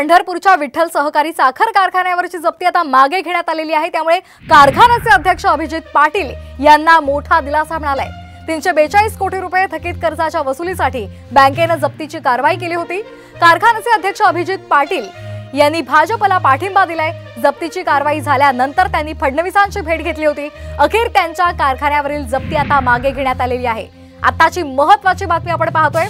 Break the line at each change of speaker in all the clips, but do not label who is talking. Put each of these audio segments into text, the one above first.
पंढरपूरच्या विठ्ठल सहकारी साखर कारखान्यावरची जप्ती आता मागे घेण्यात आलेली आहे। त्यामुळे कारखान्याचे अध्यक्ष अभिजित पाटील यांना मोठा दिलासा मिळालाय। 342 कोटी रुपये थकीत कर्जाच्या वसुलीसाठी बँकेने जप्तीची कारवाई केली होती। कारखान्याचे अध्यक्ष अभिजित पाटील यांनी भाजपला पाठिंबा दिलाय। जप्तीची कारवाई झाल्यानंतर त्यांनी फडणवीसांची भेट घेतली होती। अखेर त्यांच्या कारखान्यावरील जप्ती आता मागे घेण्यात आलेली आहे। आताची महत्त्वाची बातमी आपण पाहतोय।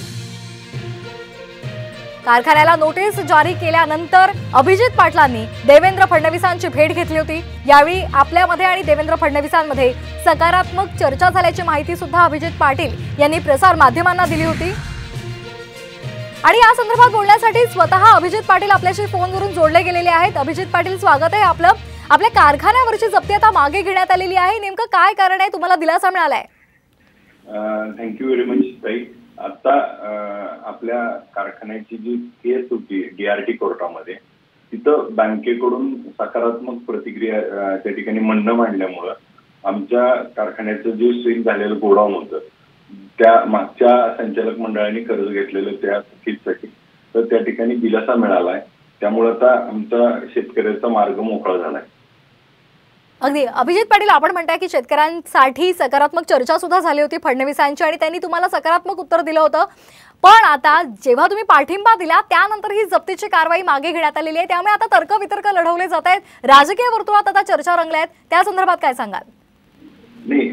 कारखान्याला नोटीस जारी केल्यानंतर अभिजित पाटलांनी देवेंद्र फडणवीसांची भेट घेतली होती। यावेळी आपल्यामध्ये आणि देवेंद्र फडणवीसांमध्ये सकारात्मक चर्चा झाल्याची माहिती सुद्धा अभिजित पाटील यांनी प्रसार माध्यमांना दिली होती। आणि या संदर्भात बोलण्यासाठी स्वतः अभिजित पाटील आपल्याशी फोनवरून जोडले गेलेले आहेत। अभिजित पाटील, स्वागत आहे आपलं। आपल्या कारखान्यावरची जप्ती आता मागे घेण्यात आलेली आहे, नेमकं काय कारण आहे, तुम्हाला दिलासा मिळालाय?
थँक्यू व्हेरी मच ताई। आता आपल्या कारखान्याची जी केस होती DRT कोर्टामध्ये, तिथं बँकेकडून सकारात्मक प्रतिक्रिया त्या ठिकाणी म्हणणं मांडल्यामुळं आमच्या कारखान्याचं जे सील झालेलं गोडाऊन होतं त्या मागच्या संचालक मंडळाने कर्ज घेतलेलं त्या थकीतसाठी, तर त्या ठिकाणी दिलासा मिळालाय। त्यामुळे आता आमचा शेतकऱ्याचा मार्ग मोकळा झालाय।
अगदी अभिजित पाटील, आपण म्हणताय की शेतकऱ्यांसाठी सकारात्मक चर्चा सुद्धा झाली होती फडणवीसांची आणि त्यांनी तुम्हाला सकारात्मक उत्तर दिलं होतं। पण आता जेव्हा तुम्ही पाठिंबा दिला त्यानंतर ही जप्तीची कारवाई मागे घेण्यात आलेली आहे। त्यामुळे आता तर्कवितर्क लढवले जात आहेत, राजकीय वर्तुळात आता चर्चा रंगल्या आहेत। त्या संदर्भात काय सांगाल?
नाही,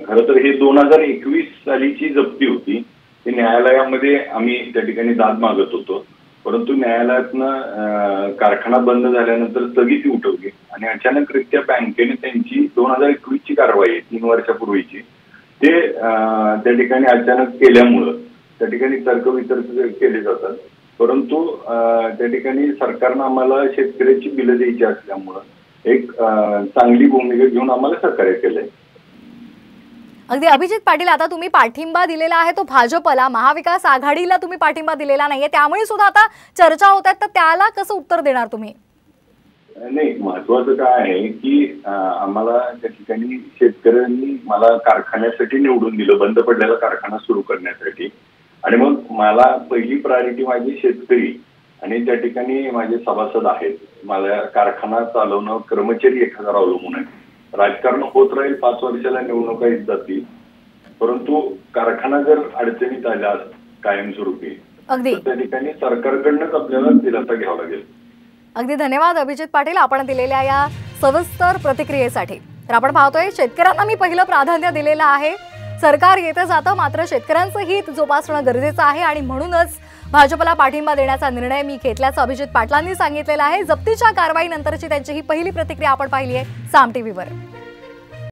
खरं तर हे 2021 सालीची जप्ती होती। ती न्यायालयामध्ये आम्ही त्या ठिकाणी दाद मागत होतो, परंतु न्यायालयातनं कारखाना बंद झाल्यानंतर स्थगिती उठवली आणि अचानकरित्या बँकेने त्यांची 2021 ची कारवाई आहे 3 वर्षापूर्वीची, ते त्या ठिकाणी अचानक केल्यामुळं त्या ठिकाणी तर्कवितर्क केले जातात। परंतु त्या ठिकाणी सरकारनं आम्हाला शेतकऱ्याची बिलं द्यायची असल्यामुळं एक चांगली भूमिका घेऊन आम्हाला सहकार्य केलंय।
अगदी अभिजित पाटील, आता तुम्ही पाठिंबा दिलेला आहे तो भाजपला, महाविकास आघाडीला तुम्ही पाठिंबा दिलेला नाहीये, त्यामुळे सुद्धा आता चर्चा होत आहेत, तर त्याला कसं उत्तर देणार तुम्ही?
नाही, महत्वाचं काय आहे की आम्हाला त्या ठिकाणी शेतकऱ्यांनी मला कारखान्यासाठी निवडून दिलं, बंद पडलेला कारखाना सुरू करण्यासाठी। आणि मग मला पहिली प्रायोरिटी माझी शेतकरी आणि त्या ठिकाणी माझे सभासद आहेत। मला कारखाना चालवणं कर्मचारी 1000 अवलंबून आहे। राजकारण होत राहील, 5 वर्षाला निवडणुका येत जातील, परंतु कारखाना जर अडचणीत आला कायमस्वरूपी
अगदी
त्या ठिकाणी सरकारकडनंच आपल्याला दिलासा घ्यावा लागेल।
अगदी धन्यवाद अभिजित पाटील आपण दिलेल्या या सविस्तर प्रतिक्रियेसाठी। तर आपण पाहतोय शेतकऱ्यांना मी पहिलं प्राधान्य दिलेलं आहे। सरकार येतं जातं, मात्र शेतकऱ्यांचं हित जोपासणं गरजेचं आहे आणि म्हणूनच भाजपला पाठिंबा देण्याचा निर्णय मी घेतल्याचं अभिजित पाटलांनी सांगितलेलं आहे। जप्तीच्या कारवाईनंतरची त्यांची ही पहिली प्रतिक्रिया आपण पाहिली आहे साम टीव्हीवर।